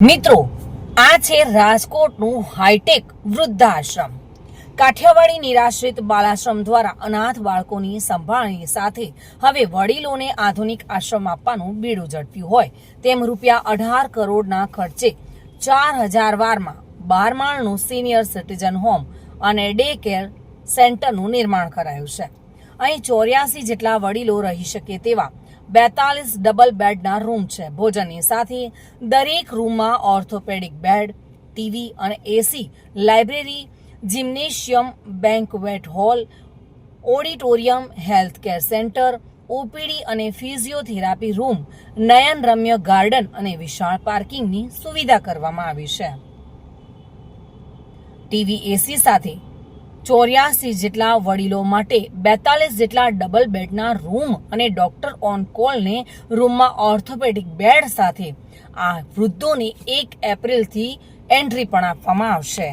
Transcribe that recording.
મિત્રો, આ છે રાજકોટનું હાઈટેક વૃદ્ધાશ્રમ. કાઠિયાવાડી નિરાશ્રિત બાલાશ્રમ દ્વારા અનાથ બાળકોની સંભાળની સાથે હવે વડીલોને આધુનિક આશ્રમ આપવાનું બીડું ઝડપ્યું હોય તેમ ₹18 કરોડના ખર્ચે 4000 વારમાં 12 માળનું સિનિયર સિટીઝન હોમ અને ડે કેર સેન્ટરનું નિર્માણ કરાયું છે. અહીં 84 જેટલા વડીલો રહી શકે તેવા 42 ડબલ બેડના રૂમ છે. ભોજનની સાથે દરેક રૂમમાં ઓર્થોપેડિક બેડ, ટીવી અને AC, library, gymnasium, banquet hall, auditorium, health care centre, OPD અને ફિઝિયોથેરાપી રૂમ, નયનરમ્ય ગાર્ડન અને વિશાળ પાર્કિંગની સુવિધા કરવામાં આવી છે. ટીવી, એસી સાથે 84 જેટલા વડીલો માટે 42 જેટલા ડબલ બેડના રૂમ અને ડોક્ટર ઓન કોલને રૂમમાં ઓર્થોપેડિક બેડ સાથે આ વૃદ્ધોને 1 એપ્રિલથી એન્ટ્રી પણ આપવામાં આવશે.